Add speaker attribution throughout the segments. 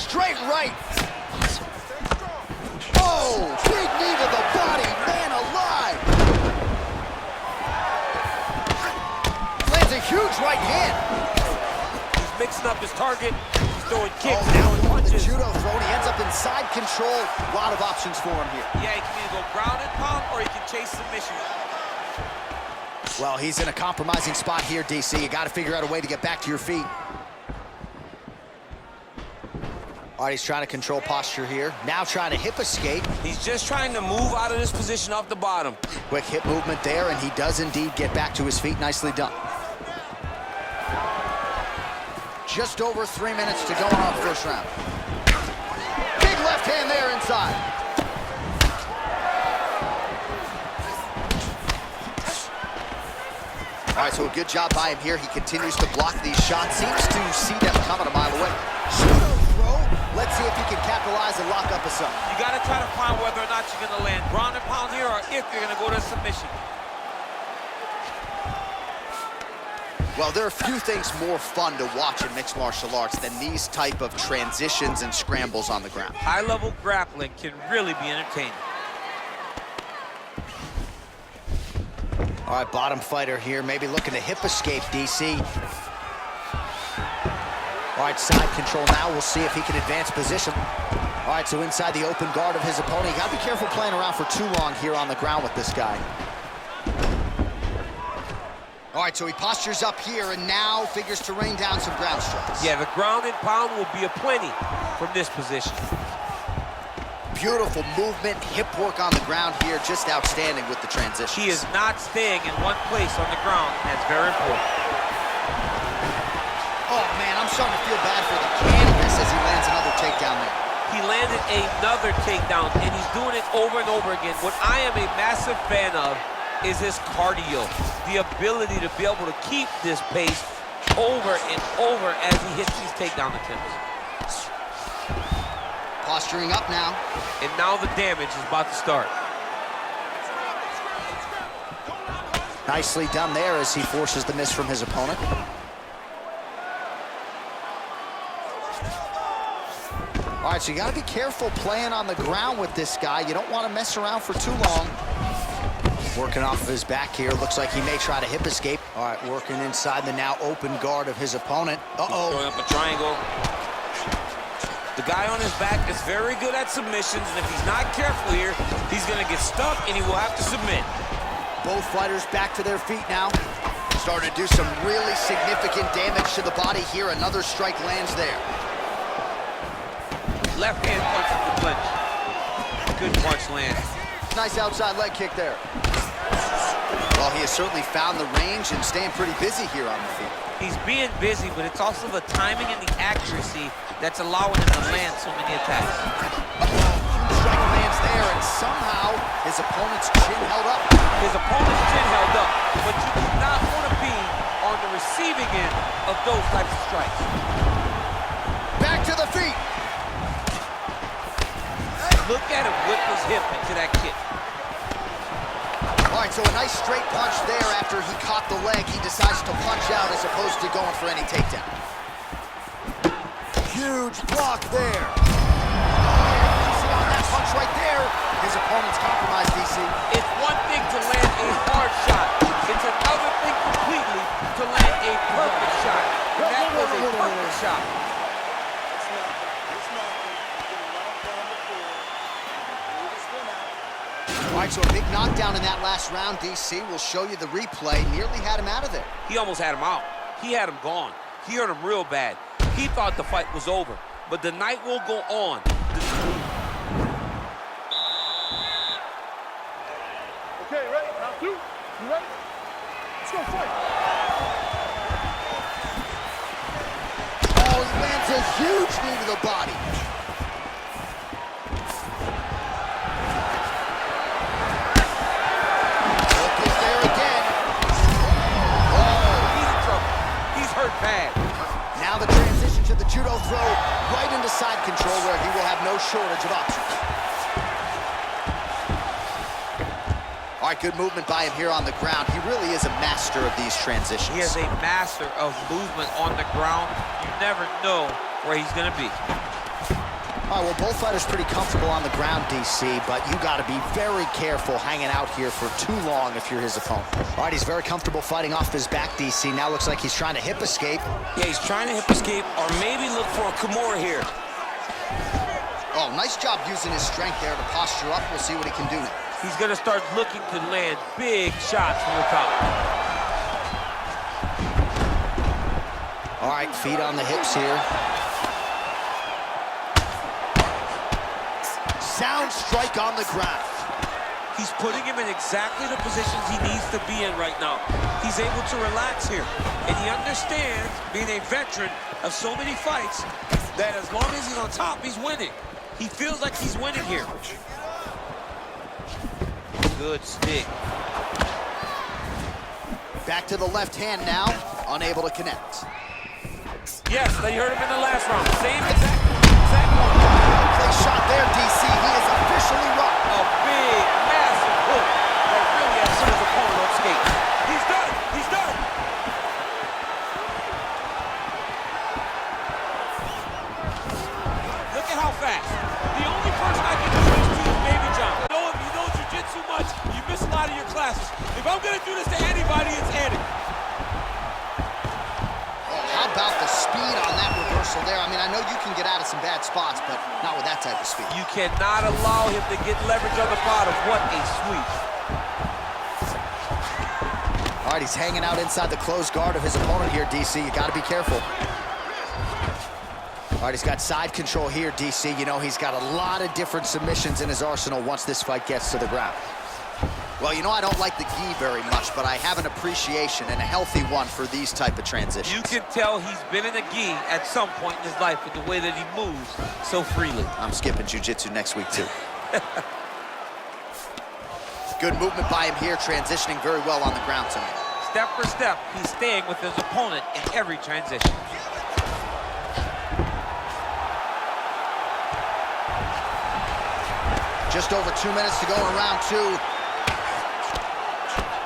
Speaker 1: straight right. Oh, big knee to the body, man alive. Lands a huge right hand.
Speaker 2: He's mixing up his target. He's throwing kicks,
Speaker 1: Oh,
Speaker 2: down
Speaker 1: the
Speaker 2: punches.
Speaker 1: judo throw, and he ends up inside control. A lot of options for him here.
Speaker 2: Yeah, he can either go ground and pound or he can chase submission.
Speaker 1: Well, he's in a compromising spot here, DC. You got to figure out a way to get back to your feet. All right, he's trying to control posture here. Now trying to hip escape.
Speaker 2: He's just trying to move out of this position off the bottom.
Speaker 1: Quick hip movement there, and he does indeed get back to his feet. Nicely done. Just over 3 minutes to go in our first round. Big left hand there inside. All right, so a good job by him here. He continues to block these shots. Seems to see them coming a mile away. Judo throw. Let's see if he can capitalize and lock up a sub.
Speaker 2: You got to try to find whether or not you're going to land ground and pound here or if you're going to go to submission.
Speaker 1: Well, there are few things more fun to watch in mixed martial arts than these type of transitions and scrambles on the ground.
Speaker 2: High-level grappling can really be entertaining.
Speaker 1: All right, bottom fighter here, maybe looking to hip escape, DC. All right, side control now. We'll see if he can advance position. All right, so inside the open guard of his opponent. You got to be careful playing around for too long here on the ground with this guy. All right, so he postures up here and now figures to rain down some ground strikes.
Speaker 2: Yeah, the ground and pound will be aplenty from this position.
Speaker 1: Beautiful movement, hip work on the ground here, just outstanding with the transition.
Speaker 2: He is not staying in one place on the ground, and that's very important.
Speaker 1: Oh, man, I'm starting to feel bad for the canvas as he lands another takedown there.
Speaker 2: He landed another takedown, and he's doing it over and over again. What I am a massive fan of is his cardio, the ability to be able to keep this pace over and over as he hits these takedown attempts.
Speaker 1: Posturing up now.
Speaker 2: And now the damage is about to start.
Speaker 1: Nicely done there as he forces the miss from his opponent. All right, so you got to be careful playing on the ground with this guy. You don't want to mess around for too long. Working off of his back here. Looks like he may try to hip escape. All right, working inside the now open guard of his opponent. Uh-oh.
Speaker 2: Throwing up a triangle. The guy on his back is very good at submissions, and if he's not careful here, he's going to get stuck, and he will have to submit.
Speaker 1: Both fighters back to their feet now. Starting to do some really significant damage to the body here. Another strike lands there.
Speaker 2: Left hand punch from the clinch. Good punch lands.
Speaker 1: Nice outside leg kick there. Well, he has certainly found the range and staying pretty busy here on the feet.
Speaker 2: He's being busy, but it's also the timing and the accuracy that's allowing him to land so many attacks.
Speaker 1: Strike lands there, and somehow his opponent's chin held up.
Speaker 2: His opponent's chin held up, but you do not want to be on the receiving end of those types of strikes.
Speaker 1: Back to the feet.
Speaker 2: Look at him whip his hip into that kick.
Speaker 1: All right, so a nice straight punch there after he caught the leg. He decides to punch out as opposed to going for any takedown. Huge block there. See on that punch right there, his opponent's compromised, DC.
Speaker 2: It's one thing to land a hard shot. It's another thing completely to land a perfect shot. That was a perfect shot.
Speaker 1: All right, so a big knockdown in that last round, DC. We'll show you the replay. Nearly had him out of there.
Speaker 2: He almost had him out. He had him gone. He hurt him real bad. He thought the fight was over, but the night will go on.
Speaker 3: Okay, ready? Round two. You ready? Let's go fight.
Speaker 1: Oh, he lands a huge knee to the body.
Speaker 2: Bad.
Speaker 1: Now the transition to the judo throw right into side control where he will have no shortage of options. All right, good movement by him here on the ground. He really is a master of these transitions.
Speaker 2: He is a master of movement on the ground. You never know where he's going to be.
Speaker 1: All right, well, both fighters pretty comfortable on the ground, DC, but you got to be very careful hanging out here for too long if you're his opponent. All right, he's very comfortable fighting off his back, DC. Now looks like he's trying to hip escape.
Speaker 4: Yeah, he's trying to hip escape or maybe look for a Kimura here.
Speaker 1: Oh, nice job using his strength there to posture up. We'll see what he can do now.
Speaker 2: He's going to start looking to land big shots from the top.
Speaker 1: All right, feet on the hips here. Sound strike on the ground.
Speaker 4: He's putting him in exactly the positions he needs to be in right now. He's able to relax here. And he understands, being a veteran of so many fights, that as long as he's on top, he's winning. He feels like he's winning here.
Speaker 2: Good stick.
Speaker 1: Back to the left hand now, unable to connect.
Speaker 2: Yes, they heard him in the last round. Same exact one.
Speaker 1: Play shot there, DC. He is officially rocked.
Speaker 2: A big, massive hook that really has put his opponent on skates.
Speaker 4: He's done. He's done. Look at how fast. The only person I can do this to is Baby John. You know jiu-jitsu much, you miss a lot of your classes. If I'm going to do this to anybody, it's Eddie.
Speaker 1: How about the speed on that reversal there? I mean, I know you can get out of some bad spots, but not with that type of speed.
Speaker 2: You cannot allow him to get leverage on the bottom. What a sweep.
Speaker 1: All right, he's hanging out inside the closed guard of his opponent here, DC. You got to be careful. All right, he's got side control here, DC. You know, he's got a lot of different submissions in his arsenal once this fight gets to the ground. Well, you know, I don't like the gi very much, but I have an appreciation and a healthy one for these type of transitions.
Speaker 2: You can tell he's been in a gi at some point in his life with the way that he moves so freely.
Speaker 1: I'm skipping jiu-jitsu next week, too. Good movement by him here, transitioning very well on the ground tonight.
Speaker 2: Step for step, he's staying with his opponent in every transition.
Speaker 1: Just over 2 minutes to go in round two.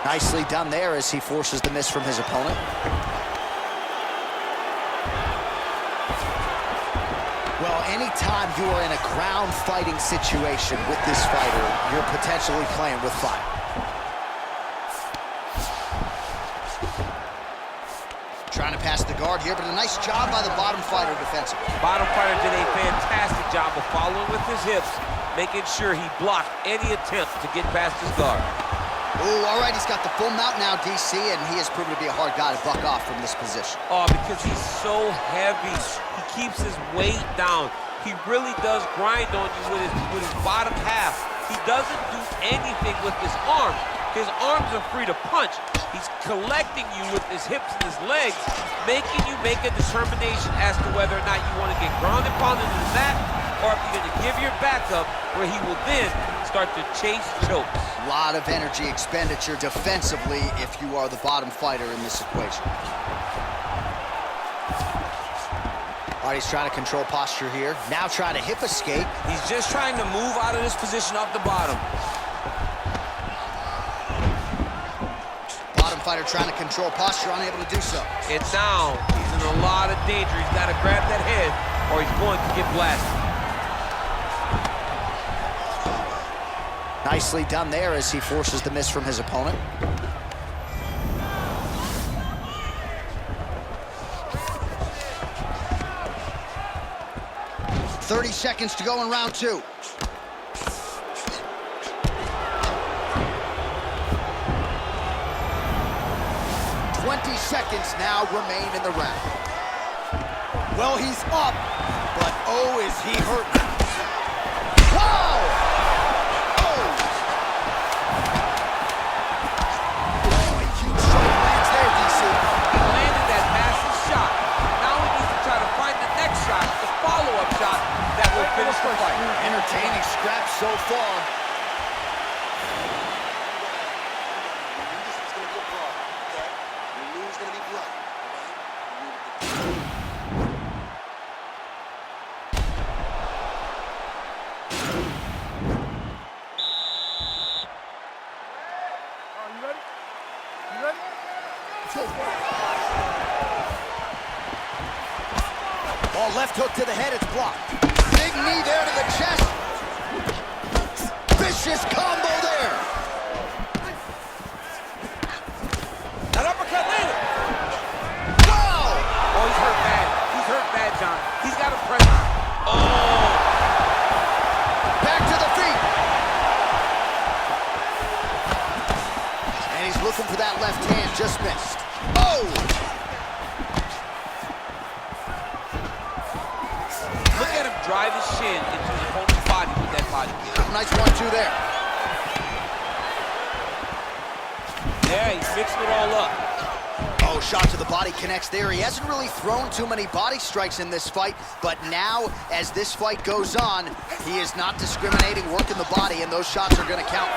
Speaker 1: Nicely done there as he forces the miss from his opponent. Well, anytime you are in a ground fighting situation with this fighter, you're potentially playing with fire. Trying to pass the guard here, but a nice job by the bottom fighter defensively.
Speaker 2: Bottom fighter did a fantastic job of following with his hips, making sure he blocked any attempt to get past his guard.
Speaker 1: Oh, all right, he's got the full mount now, DC, and he has proven to be a hard guy to buck off from this position.
Speaker 2: Oh, because he's so heavy. He keeps his weight down. He really does grind on you with his bottom half. He doesn't do anything with his arms. His arms are free to punch. He's collecting you with his hips and his legs, making you make a determination as to whether or not you want to get ground and pounded in the mat, or if you're going to give your back up, where he will then start to chase chokes.
Speaker 1: A lot of energy expenditure defensively if you are the bottom fighter in this equation. All right, he's trying to control posture here. Now trying to hip escape.
Speaker 4: He's just trying to move out of this position off the bottom.
Speaker 1: Bottom fighter trying to control posture, unable to do so.
Speaker 2: And now he's in a lot of danger. He's got to grab that head or he's going to get blasted.
Speaker 1: Nicely done there as he forces the miss from his opponent. "30 seconds to go in round two. Seconds now remain in the round. Well, he's up, but oh, is he hurt. Wow! Oh! Oh, a huge shot lands there, DC.
Speaker 2: He landed that massive shot. Now he needs to try to find the next shot, the follow-up shot that will finish the fight.
Speaker 1: Entertaining scrap so far. Ball left hook to the head, it's blocked. Big knee there to the chest. Vicious combo there.
Speaker 2: That uppercut landed.
Speaker 1: Wow!
Speaker 2: Oh, he's hurt bad. He's hurt bad, John. He's got to press. Oh!
Speaker 1: Back to the feet. And he's looking for that left hand, just missed. Oh!
Speaker 2: Look at him drive his shin into his opponent's body with that body kick.
Speaker 1: Nice 1-2 there.
Speaker 2: Yeah, he's mixing it all up.
Speaker 1: Oh, shot to the body connects there. He hasn't really thrown too many body strikes in this fight, but now, as this fight goes on, he is not discriminating, working the body, and those shots are going to count.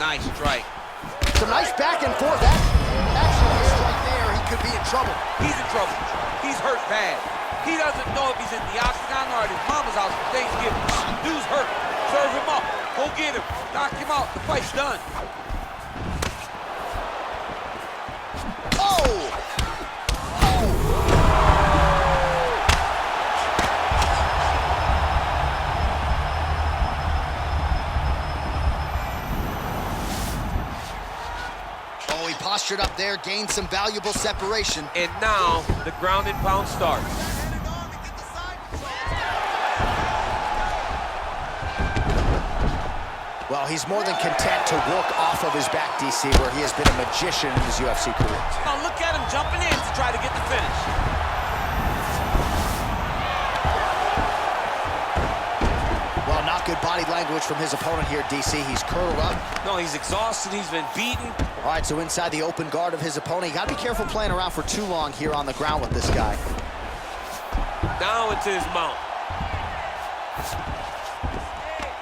Speaker 2: Nice strike.
Speaker 1: Some nice back and forth action here right there. He could be in trouble.
Speaker 2: He's in trouble. He's hurt bad. He doesn't know if he's in the octagon or at his mama's house for Thanksgiving. Dude's hurt. Serve him up. Go get him. Knock him out. The fight's done.
Speaker 1: Oh! Oh, he postured up there, gained some valuable separation.
Speaker 2: And now, the ground and pound starts.
Speaker 1: Well, he's more than content to work off of his back, DC, where he has been a magician in his UFC career.
Speaker 2: Now look at him jumping in to try to get the finish.
Speaker 1: Well, not good body language from his opponent here, DC. He's curled up.
Speaker 2: No, he's exhausted. He's been beaten.
Speaker 1: All right, so inside the open guard of his opponent. You got to be careful playing around for too long here on the ground with this guy.
Speaker 2: Now into his mount.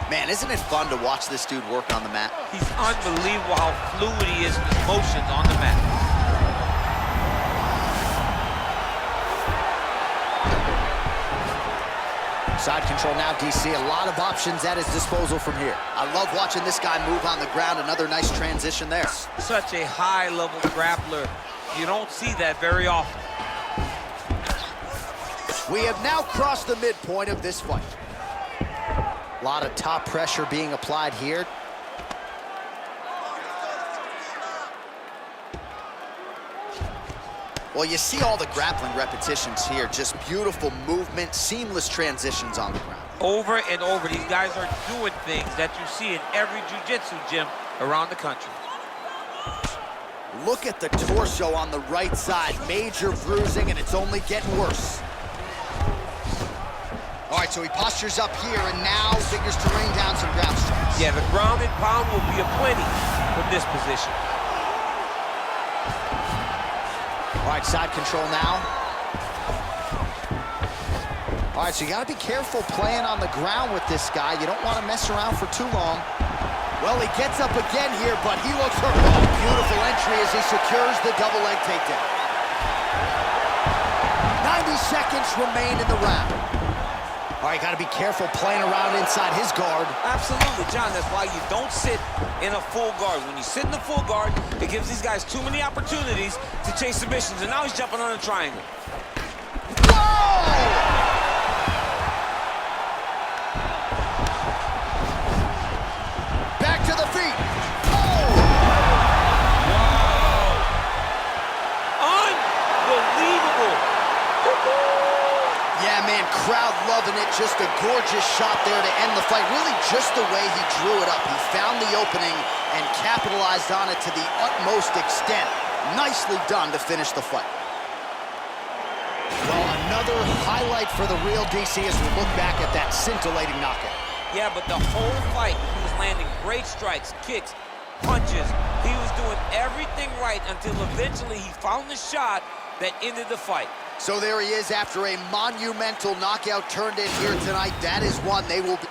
Speaker 1: Man, isn't it fun to watch this dude work on the mat?
Speaker 2: He's unbelievable how fluid he is in his motions on the mat.
Speaker 1: Side control now, DC. A lot of options at his disposal from here. I love watching this guy move on the ground. Another nice transition there.
Speaker 2: Such a high-level grappler. You don't see that very often.
Speaker 1: We have now crossed the midpoint of this fight. A lot of top pressure being applied here. Well, you see all the grappling repetitions here. Just beautiful movement, seamless transitions on the ground.
Speaker 2: Over and over, these guys are doing things that you see in every jiu-jitsu gym around the country.
Speaker 1: Look at the torso on the right side. Major bruising, and it's only getting worse. All right, so he postures up here and now figures to rain down some ground strikes.
Speaker 2: Yeah, the ground and pound will be aplenty from this position.
Speaker 1: All right, side control now. All right, so you got to be careful playing on the ground with this guy. You don't want to mess around for too long. Well, he gets up again here, but he looks hurt. Oh, beautiful entry as he secures the double leg takedown. 90 seconds remain in the round. All right, got to be careful playing around inside his guard.
Speaker 2: Absolutely, John. That's why you don't sit in a full guard. When you sit in the full guard, it gives these guys too many opportunities to chase submissions. And now he's jumping on a triangle.
Speaker 1: Whoa! Back to the feet. Oh!
Speaker 2: Unbelievable.
Speaker 1: Yeah, man, crowd loving it. Just a gorgeous shot there to end the fight. Really just the way he drew it up. He found the opening and capitalized on it to the utmost extent. Nicely done to finish the fight. Well, another highlight for the real DC as we look back at that scintillating knockout.
Speaker 2: Yeah, but the whole fight, he was landing great strikes, kicks, punches. He was doing everything right until eventually he found the shot that ended the fight.
Speaker 1: So there he is after a monumental knockout turned in here tonight. That is one they will be